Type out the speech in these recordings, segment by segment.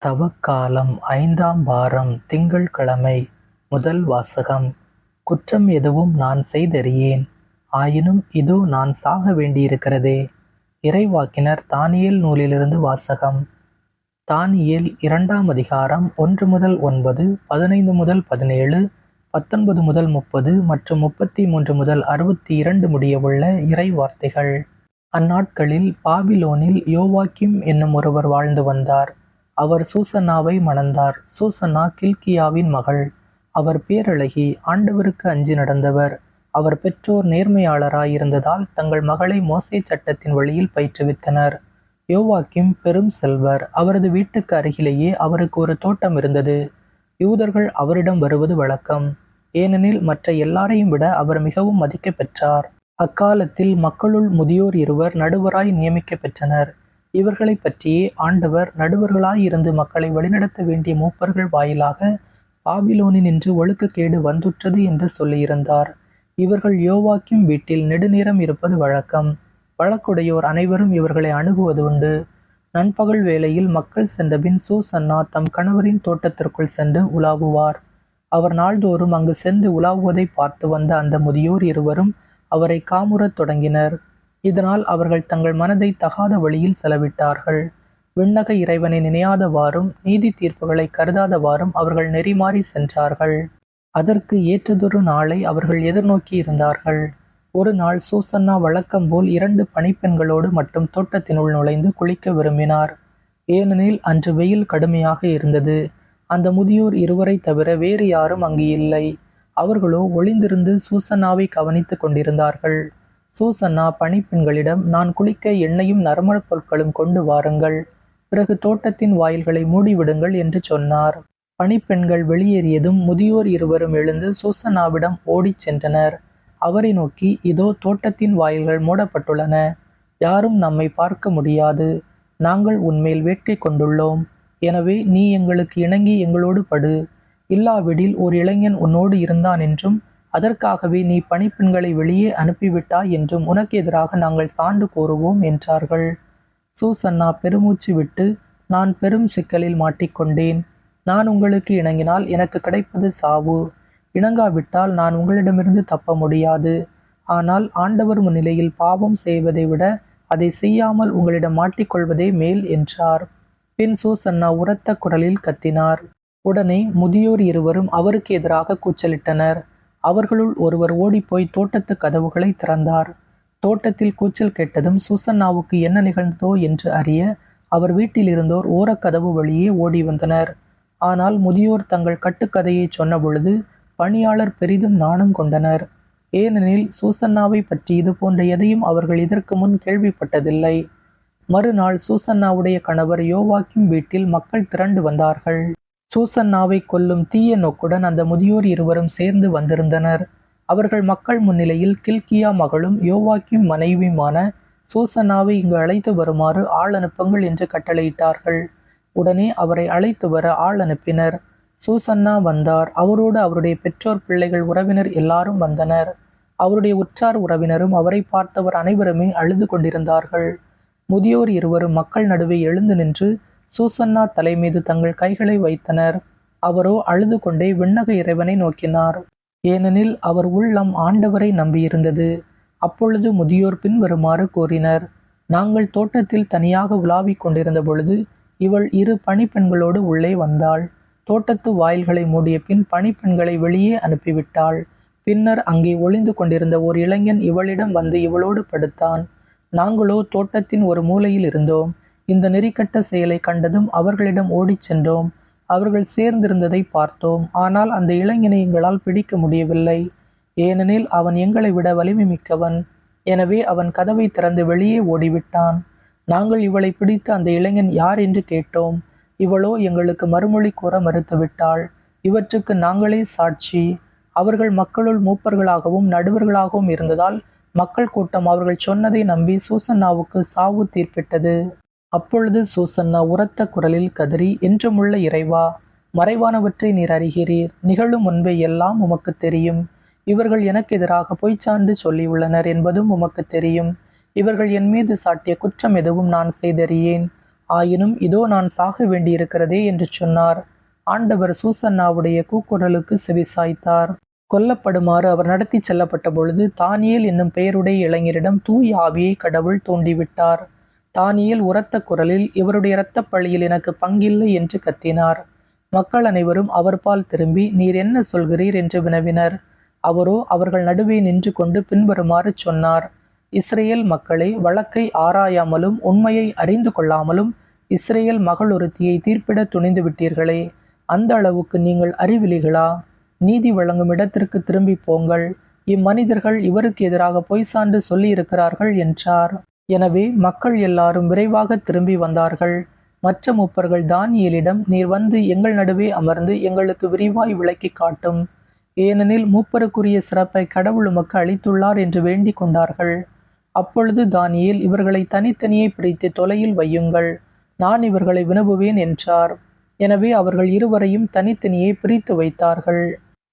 தவக்காலம் 5ஆம் வாரம் திங்கள்கிழமை. முதல் வாசகம். குற்றம் எதுவும் நான் செய்தறியேன், ஆயினும் இதோ நான் சாக வேண்டியிருக்கிறதே. இறைவாக்கினர் தானியேல் நூலிலிருந்து வாசகம். தானியேல் 2ஆம் அதிகாரம் 1 முதல் 9, 15 முதல் 17, 19 முதல் 30 மற்றும் 33 முதல் 62 முடியவுள்ள இறை வார்த்தைகள். அந்நாட்களில் பாபிலோனில் யோவாக்கிம் என்னும் ஒருவர் வாழ்ந்து வந்தார். அவர் சூசன்னாவை மணந்தார். சூசன்னா கில்கியாவின் மகள். அவர் பேரழகி, ஆண்டவருக்கு அஞ்சி நடந்தவர். அவர் பெற்றோர் நேர்மையாளராயிருந்ததால் தங்கள் மகளை மோசே சட்டத்தின் வழியில் பயிற்றுவித்தனர். யோவாக்கிம் பெரும் செல்வர். அவரது வீட்டுக்கு அருகிலேயே அவருக்கு ஒரு தோட்டம் இருந்தது. யூதர்கள் அவரிடம் வருவது வழக்கம், ஏனெனில் மற்ற எல்லாரையும் விட அவர் மிகவும் மதிக்க பெற்றார். அக்காலத்தில் மக்களுள் முதியோர் இருவர் நடுவராய் நியமிக்க பெற்றனர். இவர்களை பற்றியே ஆண்டவர் நடுவர்களாயிருந்து மக்களை வழிநடத்த வேண்டிய மூப்பர்கள் வாயிலாக பாபிலோனினின்று ஒழுக்கக்கேடு வந்துற்றது என்று சொல்லியிருந்தார். இவர்கள் யோவாக்கிம் வீட்டில் நெடுநேரம் இருப்பது வழக்கம். வழக்குடையோர் அனைவரும் இவர்களை அணுகுவது உண்டு. நண்பகல் வேளையில் மக்கள் சென்றபின் சூசன்னா தம் கணவரின் தோட்டத்திற்குள் சென்று உலாவுவார். அவர் நாள்தோறும் அங்கு சென்று உலாவுவதை பார்த்து வந்த அந்த முதியோர் இருவரும் அவரை காமுறத் தொடங்கினர். இதனால் அவர்கள் தங்கள் மனதை தகாத வழியில் செலவிட்டார்கள். விண்ணக இறைவனை நினையாதவாறும் நீதி தீர்ப்புகளை கருதாதவாறும் அவர்கள் நெறிமாறி சென்றார்கள். அதற்கு ஏற்றதொரு நாளை அவர்கள் எதிர்நோக்கி இருந்தார்கள். ஒரு நாள் சூசன்னா வழக்கம் போல் 2 பணிப்பெண்களோடு மட்டும் தோட்டத்தினுள் நுழைந்து குளிக்க விரும்பினார். ஏனெனில் அன்று வெயில் கடுமையாக இருந்தது. அந்த முதியோர் இருவரை தவிர வேறு யாரும் அங்கு இல்லை. அவர்களோ ஒளிந்திருந்து சூசன்னாவை கவனித்து கொண்டிருந்தார்கள். சூசன்னா பணிப்பெண்களிடம், நான் குளிக்க எண்ணெயும் நறுமணப் பொருட்களும் கொண்டு வாருங்கள், பிறகு தோட்டத்தின் வாயில்களை மூடிவிடுங்கள் என்று சொன்னார். பணிப்பெண்கள் வெளியேறியதும் முதியோர் இருவரும் எழுந்து சூசன்னாவிடம் ஓடிச் சென்றனர். அவரை நோக்கி, இதோ தோட்டத்தின் வாயில்கள் மூடப்பட்டுள்ளன, யாரும் நம்மை பார்க்க முடியாது. நாங்கள் உன்மேல் வேட்கை கொண்டுள்ளோம். எனவே நீ எங்களுக்கு இணங்கி எங்களோடு படு. இல்லாவிடில் ஓர் இளைஞன் உன்னோடு இருந்தான் என்றும் அதற்காகவே நீ பணிப்பெண்களை வெளியே அனுப்பிவிட்டாய் என்றும் உனக்கு எதிராக நாங்கள் சான்று கூறுவோம் என்றார்கள். சூசன்னா பெருமூச்சு விட்டு, நான் பெரும் சிக்கலில் மாட்டிக்கொண்டேன். நான் உங்களுக்கு இணங்கினால் எனக்கு கிடைப்பது சாவு. இணங்காவிட்டால் நான் உங்களிடமிருந்து தப்ப முடியாது. ஆனால் ஆண்டவர் முன்னிலையில் பாவம் செய்வதை விட அதை செய்யாமல் உங்களிடம் மாட்டிக்கொள்வதே மேல் என்றார். பின் சூசன்னா உரத்த குரலில் கத்தினார். உடனே முதியோர் இருவரும் அவருக்கு எதிராக கூச்சலிட்டனர். அவர்களுள் ஒருவர் ஓடிப்போய் தோட்டத்து கதவுகளை திறந்தார். தோட்டத்தில் கூச்சல் கேட்டதும் சூசன்னாவுக்கு என்ன நிகழ்ந்ததோ என்று அறிய அவர் வீட்டில் இருந்தோர் ஓரக்கதவு வழியே ஓடி வந்தனர். ஆனால் முதியோர் தங்கள் கட்டுக்கதையை சொன்ன பொழுது பணியாளர் பெரிதும் நாணம் கொண்டனர். ஏனெனில் சூசன்னாவை பற்றி இது போன்ற எதையும் அவர்கள் இதற்கு முன் கேள்விப்பட்டதில்லை. மறுநாள் சூசன்னாவுடைய கணவர் யோவாக்கிம் வீட்டில் மக்கள் திரண்டு வந்தார்கள். சூசன்னாவை கொல்லும் தீய நோக்குடன் அந்த முதியோர் இருவரும் சேர்ந்து வந்திருந்தனர். அவர்கள் மக்கள் முன்னிலையில் கில்கியா மகளும் யோவாக்கிம் மனைவியுமான சூசன்னாவை இங்கு அழைத்து வருமாறு ஆள் அனுப்புங்கள் என்று கட்டளையிட்டார்கள். உடனே அவரை அழைத்து வர ஆள் அனுப்பினர். சூசன்னா வந்தார். அவரோடு அவருடைய பெற்றோர், பிள்ளைகள், உறவினர் எல்லாரும் வந்தனர். அவருடைய உற்றார் உறவினரும் அவரை பார்த்தவர் அனைவருமே அழுது கொண்டிருந்தார்கள். முதியோர் இருவரும் மக்கள் நடுவே எழுந்து நின்று சூசன்னா தலை மீது தங்கள் கைகளை வைத்தனர். அவரோ அழுது கொண்டே விண்ணக இறைவனை நோக்கினார். ஏனெனில் அவர் உள்ளம் ஆண்டவரை நம்பியிருந்தது. அப்பொழுது முதியோர் பின்வருமாறு கூறினர். நாங்கள் தோட்டத்தில் தனியாக உலாவிக் கொண்டிருந்த பொழுது இவள் 2 பணிப்பெண்களோடு உள்ளே வந்தாள். தோட்டத்து வாயில்களை மூடிய பின் பணிப்பெண்களை வெளியே அனுப்பிவிட்டாள். பின்னர் அங்கே ஒளிந்து கொண்டிருந்த ஓர் இளைஞன் இவளிடம் வந்து இவளோடு படுத்தான். நாங்களோ தோட்டத்தின் ஒரு மூலையில் இருந்தோம். இந்த நெறிக்கட்ட செயலை கண்டதும் அவர்களிடம் ஓடிச் சென்றோம். அவர்கள் சேர்ந்திருந்ததை பார்த்தோம். ஆனால் அந்த இளைஞனை எங்களால் பிடிக்க முடியவில்லை, ஏனெனில் அவன் எங்களை விட வலிமை மிக்கவன். எனவே அவன் கதவை திறந்து வெளியே ஓடிவிட்டான். நாங்கள் இவளை பிடித்து அந்த இளைஞன் யார் என்று கேட்டோம். இவளோ எங்களுக்கு மறுமொழி கூற மறுத்துவிட்டாள். இவற்றுக்கு நாங்களே சாட்சி. அவர்கள் மக்களுள் மூப்பர்களாகவும் நடுவர்களாகவும் இருந்ததால் மக்கள் கூட்டம் அவர்கள் சொன்னதை நம்பி சூசன்னாவுக்கு சாவு தீர்ப்பிட்டது. அப்பொழுது சூசன்னா உரத்த குரலில் கதறி, என்றுமுள்ள இறைவா, மறைவானவற்றை நீர் அறிகிறீர். நிகழும் முன்பே எல்லாம் உமக்கு தெரியும். இவர்கள் எனக்கு எதிராக பொய்ச்சான்று சொல்லியுள்ளனர் என்பதும் உமக்கு தெரியும். இவர்கள் என் மீது சாட்டிய குற்றம் எதுவும் நான் செய்தறியேன். ஆயினும் இதோ நான் சாக வேண்டியிருக்கிறதே என்று சொன்னார். ஆண்டவர் சூசன்னாவுடைய கூக்குரலுக்கு செவிசாய்த்தார். கொல்லப்படுமாறு அவர் நடத்தி செல்லப்பட்ட பொழுது தானியேல் என்னும் பெயருடைய இளைஞரிடம் தூய ஆவியை கடவுள் தூண்டிவிட்டார். தானியேல் உரத்த குரலில், இவருடைய இரத்தப் பழியில் எனக்கு பங்கில்லை என்று கத்தினார். மக்கள் அனைவரும் அவர்பால் திரும்பி, நீர் என்ன சொல்கிறீர் என்று வினவினர். அவரோ அவர்கள் நடுவே நின்று கொண்டு பின்வருமாறு சொன்னார். இஸ்ரேல் மக்களே, வழக்கை ஆராயாமலும் உண்மையை அறிந்து கொள்ளாமலும் இஸ்ரேல் மகள் ஒருத்தியை தீர்ப்பிட துணிந்து விட்டீர்களே, அந்த அளவுக்கு நீங்கள் அறிவிலிகளா? நீதி வழங்கும் இடத்திற்கு திரும்பி போங்கள். இம்மனிதர்கள் இவருக்கு எதிராக பொய் சான்று சொல்லியிருக்கிறார்கள் என்றார். எனவே மக்கள் எல்லாரும் விரைவாக திரும்பி வந்தார்கள். மற்ற மூப்பர்கள் தானியேலிடம், நீர் வந்து எங்கள் நடுவே அமர்ந்து எங்களுக்கு விரிவாய் விளக்கி காட்டும். ஏனெனில் மூப்பருக்குரிய சிறப்பை கடவுள் உமக்கு அளித்துள்ளார் என்று வேண்டிக் கொண்டார்கள். அப்பொழுது தானியேல், இவர்களை தனித்தனியே பிரித்து தொலையில் வையுங்கள், நான் இவர்களை வினவுவேன் என்றார். எனவே அவர்கள் இருவரையும் தனித்தனியே பிரித்து வைத்தார்கள்.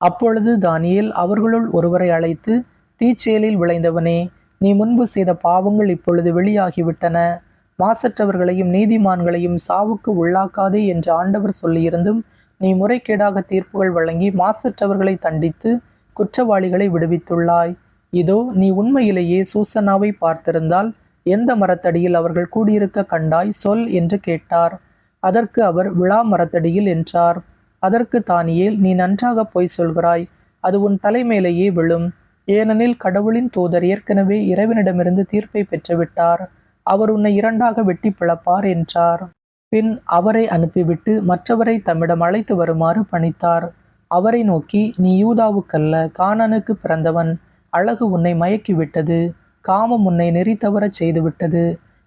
அப்பொழுது தானியேல் அவர்களுள் ஒருவரை அழைத்து, தீச்செயலில் விளைந்தவனே, நீ முன்பு செய்த பாவங்கள் இப்பொழுது வெளியாகிவிட்டன. மாசற்றவர்களையும் நீதிமான்களையும் சாவுக்கு உள்ளாக்காதே என்று ஆண்டவர் சொல்லியிருந்தும் நீ முறைகேடாக தீர்ப்புகள் வழங்கி மாசற்றவர்களை தண்டித்து குற்றவாளிகளை விடுவித்துள்ளாய். இதோ நீ உண்மையிலேயே சூசன்னாவை பார்த்திருந்தால் எந்த மரத்தடியில் அவர்கள் கூடியிருக்க கண்டாய், சொல் என்று கேட்டார். அதற்கு அவர், விழா மரத்தடியில் என்றார். அதற்கு தானியேல், நீ நன்றாக பொய் சொல்கிறாய், அது உன் தலைமேலேயே விழும். ஏனெனில் கடவுளின் தூதர் ஏற்கனவே இறைவனிடமிருந்து தீர்ப்பை பெற்றுவிட்டார். அவர் உன்னை இரண்டாக வெட்டி பிளப்பார் என்றார். பின் அவரை அனுப்பிவிட்டு மற்றவரை தம்மிடம் அழைத்து வருமாறு பணித்தார். அவரை நோக்கி, நீ யூதாவுக்கல்ல, கானானுக்கு பிறந்தவன். அழகு உன்னை மயக்கிவிட்டது, காமம் உன்னை நெறி தவறச் செய்துவிட்டது.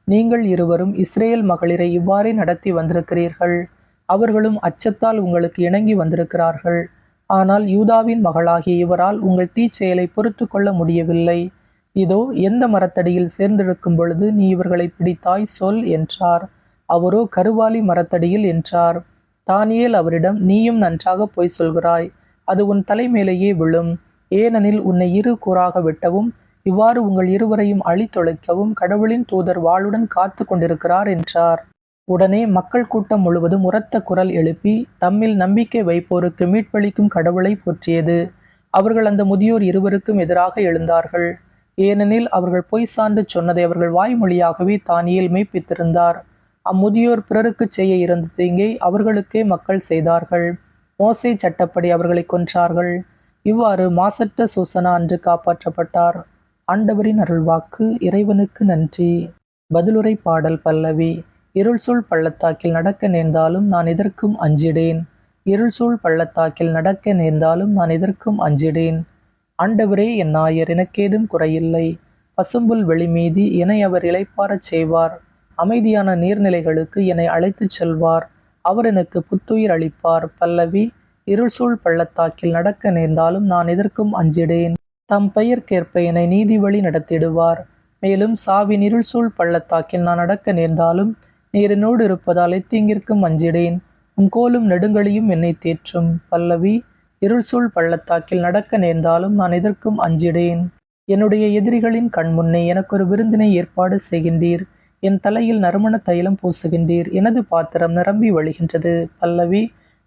நீங்கள் இருவரும் இஸ்ரேல் மகளிரை இவ்வாறே நடத்தி வந்திருக்கிறீர்கள். அவர்களும் அச்சத்தால் உங்களுக்கு இணங்கி வந்திருக்கிறார்கள். ஆனால் யூதாவின் மகளாகிய இவரால் உங்கள் தீச்செயலை பொறுத்து கொள்ள முடியவில்லை. இதோ எந்த மரத்தடியில் சேர்ந்திருக்கும் பொழுது நீ இவர்களை பிடித்தாய், சொல் என்றார். அவரோ கருவாலி மரத்தடியில் என்றார். தானியேல் அவரிடம், நீயும் நன்றாக பொய் சொல்கிறாய், அது உன் தலைமேலேயே விழும். ஏனெனில் உன்னை இரு கூறாக வெட்டவும் இவ்வாறு உங்கள் இருவரையும் அழித்தொழிக்கவும் கடவுளின் தூதர் வாளுடன் காத்து கொண்டிருக்கிறார் என்றார். உடனே மக்கள் கூட்டம் முழுவதும் உரத்த குரல் எழுப்பி தம்மில் நம்பிக்கை வைப்போருக்கு மீட்பளிக்கும் கடவுளை போற்றியது. அவர்கள் அந்த முதியோர் இருவருக்கும் எதிராக எழுந்தார்கள். ஏனெனில் அவர்கள் பொய் சான்று சொன்னதை அவர்கள் வாய்மொழியாகவே தானியேல் மெய்ப்பித்திருந்தார். அம்முதியோர் பிறருக்கு செய்ய இருந்த தீங்கை அவர்களுக்கே மக்கள் செய்தார்கள். மோசே சட்டப்படி அவர்களை கொன்றார்கள். இவ்வாறு மாசற்ற சூசனா அன்று காப்பாற்றப்பட்டார். ஆண்டவரின் அருள்வாக்கு. இறைவனுக்கு நன்றி. பதிலுரை பாடல் பல்லவி. இருள் சூழ் பள்ளத்தாக்கில் நடக்க நேர்ந்தாலும் நான் எதற்கும் அஞ்சிடேன். இருள் சூழ் பள்ளத்தாக்கில் நடக்க நேர்ந்தாலும் நான் எதற்கும் அஞ்சிடேன். ஆண்டவரே என் நாயர், எனக்கேதும் குறையில்லை. பசும்புல் வெளிமீதி என்னை அவர் இளைப்பாரச் செய்வார். அமைதியான நீர்நிலைகளுக்கு என்னை அழைத்துச் செல்வார். அவர் எனக்கு புத்துயிர் அளிப்பார். பல்லவி. இருள் சூழ் பள்ளத்தாக்கில் நடக்க நேர்ந்தாலும் நான் எதற்கும் அஞ்சிடேன். தம் பெயர்க்கேற்ப என்னை நீதி வழி நடத்திடுவார். மேலும் சாவின் இருள் சூழ் பள்ளத்தாக்கில் நான் நடக்க நேர்ந்தாலும் நீர் என்னோடு இருப்பதால் எத்தீங்கிற்கும் அஞ்சிடேன். உம் கோலும் நெடுங்கலியும் என்னை தேற்றும். பல்லவி. இருள் சூழ் பள்ளத்தாக்கில் நடக்க நேர்ந்தாலும் நான் எதற்கும் அஞ்சிடேன். என்னுடைய எதிரிகளின் கண்முன்னே எனக்கொரு விருந்தினை ஏற்பாடு செய்கின்றீர். என் தலையில் நறுமண தைலம் பூசுகின்றீர். எனது பாத்திரம் நிரம்பி வழிகின்றது. பல்லவி.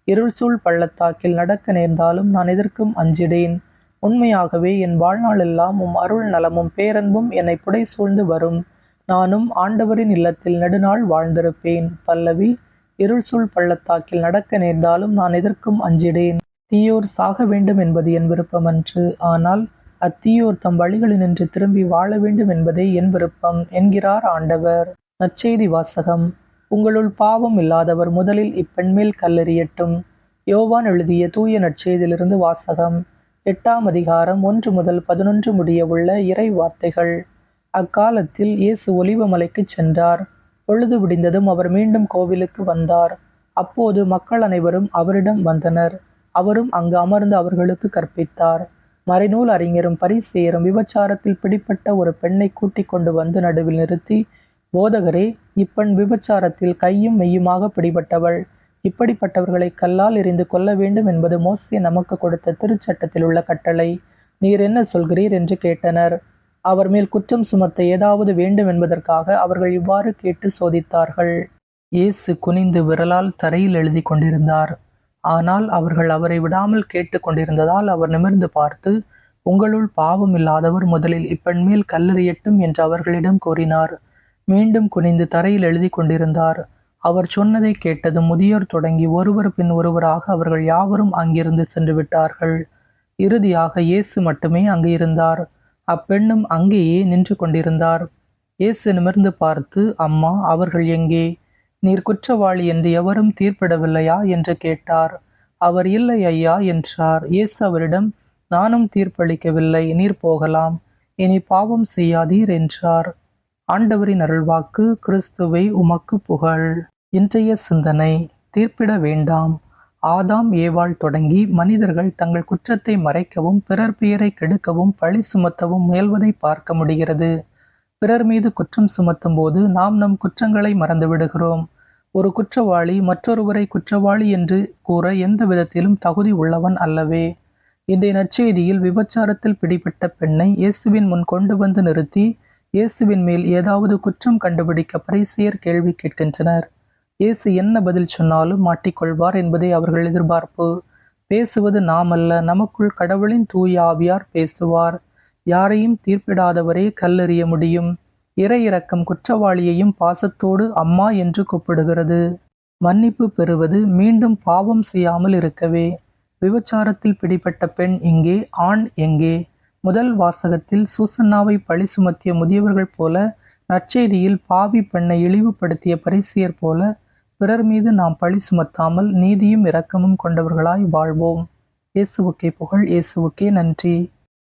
இருள் சூழ் பள்ளத்தாக்கில் நடக்க நேர்ந்தாலும் நான் எதற்கும் அஞ்சிடேன். உண்மையாகவே என் வாழ்நாளெல்லாம் உம் அருள் நலமும் பேரன்பும் என்னை புடை சூழ்ந்து வரும். நானும் ஆண்டவரின் இல்லத்தில் நெடுநாள் வாழ்ந்திருப்பேன். பல்லவி. இருள் சூழ் பள்ளத்தாக்கில் நடக்க நேர்ந்தாலும் நான் எதற்கும் அஞ்சிடேன். தீயோர் சாக வேண்டும் என்பது என் விருப்பமன்று, ஆனால் அத்தீயோர் தம் வழிகளினின்று திரும்பி வாழ வேண்டும் என்பதே என் விருப்பம் என்கிறார் ஆண்டவர். நற்செய்தி வாசகம். உங்களுள் பாவம் இல்லாதவர் முதலில் இப்பெண்மேல் கல்லெறியட்டும். யோவான் எழுதிய தூய நற்செய்தியிலிருந்து வாசகம். 8ஆம் அதிகாரம் 1 முதல் 11 முடிய உள்ள இறை வார்த்தைகள். அக்காலத்தில் இயேசு ஒலிவமலைக்கு சென்றார். பொழுது விடிந்ததும் அவர் மீண்டும் கோவிலுக்கு வந்தார். அப்போது மக்கள் அனைவரும் அவரிடம் வந்தனர். அவரும் அங்கு அமர்ந்து அவர்களுக்கு கற்பித்தார். மறைநூல் அறிஞரும் பரிசேயரும் விபச்சாரத்தில் பிடிப்பட்ட ஒரு பெண்ணை கூட்டிக் கொண்டு வந்து நடுவில் நிறுத்தி, போதகரே, இப்பெண் விபச்சாரத்தில் கையும் மெய்யுமாக பிடிபட்டவள். இப்படிப்பட்டவர்களை கல்லால் எறிந்து கொல்ல வேண்டும் என்பது மோசே நமக்கு கொடுத்த திருச்சட்டத்தில் உள்ள கட்டளை. நீர் என்ன சொல்கிறீர் என்று கேட்டனர். அவர் மேல் குற்றம் சுமத்த ஏதாவது வேண்டும் என்பதற்காக அவர்கள் இவ்வாறு கேட்டு சோதித்தார்கள். இயேசு குனிந்து விரலால் தரையில் எழுதி கொண்டிருந்தார். ஆனால் அவர்கள் அவரை விடாமல் கேட்டு கொண்டிருந்ததால் அவர் நிமிர்ந்து பார்த்து, உங்களுள் பாவம் இல்லாதவர் முதலில் இப்பெண் மேல் கல்லெறியட்டும் என்று அவர்களிடம் கூறினார். மீண்டும் குனிந்து தரையில் எழுதி கொண்டிருந்தார். அவர் சொன்னதை கேட்டதும் முதியோர் தொடங்கி ஒருவர் பின் ஒருவராக அவர்கள் யாவரும் அங்கிருந்து சென்று விட்டார்கள். இறுதியாக இயேசு மட்டுமே அங்கு இருந்தார். அப்பெண்ணும் அங்கேயே நின்று கொண்டிருந்தார். இயேசு நிமிர்ந்து பார்த்து, அம்மா, அவர்கள் எங்கே? நீர் குற்றவாளி என்று எவரும் தீர்ப்பிடவில்லையா என்று கேட்டார். அவர் இல்லை ஐயா என்றார். இயேசு அவரிடம், நானும் தீர்ப்பளிக்கவில்லை, நீர் போகலாம், இனி பாவம் செய்யாதீர் என்றார். ஆண்டவரின் அருள்வாக்கு. கிறிஸ்துவே உமக்கு புகழ். இன்றைய சிந்தனை. தீர்ப்பிட வேண்டாம். ஆதாம் ஏவாள் தொடங்கி மனிதர்கள் தங்கள் குற்றத்தை மறைக்கவும் பிறர் பெயரை கெடுக்கவும் பழி சுமத்தவும் முயல்வதை பார்க்க முடிகிறது. பிறர் மீது குற்றம் சுமத்தும் போது நாம் நம் குற்றங்களை மறந்து விடுகிறோம். ஒரு குற்றவாளி மற்றொருவரை குற்றவாளி என்று கூற எந்த விதத்திலும் தகுதி உள்ளவன் அல்லவே. இன்றைய நற்செய்தியில் விபச்சாரத்தில் பிடிபட்ட பெண்ணை இயேசுவின் முன் கொண்டு வந்து நிறுத்தி இயேசுவின் மேல் ஏதாவது குற்றம் கண்டுபிடிக்க பரிசேயர் கேள்வி கேட்கின்றனர். இயேசு என்ன பதில் சொன்னாலும் மாட்டிக்கொள்வார் என்பதே அவர்கள் எதிர்பார்ப்பு. பேசுவது நாம் அல்ல, நமக்குள் கடவுளின் தூய ஆவியார் பேசுவார். யாரையும் தீர்ப்பிடாதவரே கல்லெறிய முடியும். இறை இரக்கம் குற்றவாளியையும் பாசத்தோடு அம்மா என்று கூப்பிடுகிறது. மன்னிப்பு பெறுவது மீண்டும் பாவம் செய்யாமல் இருக்கவே. விபச்சாரத்தில் பிடிபட்ட பெண் எங்கே? ஆண் எங்கே? முதல் வாசகத்தில் சூசன்னாவை பழி சுமத்திய முதியவர்கள் போல, நற்செய்தியில் பாவி பெண்ணை இழிவுபடுத்திய பரிசேயர் போல பிறர் மீது நாம் பழி சுமத்தாமல் நீதியும் இரக்கமும் கொண்டவர்களாய் வாழ்வோம். இயேசுவுக்கே புகழ். இயேசுவுக்கே நன்றி.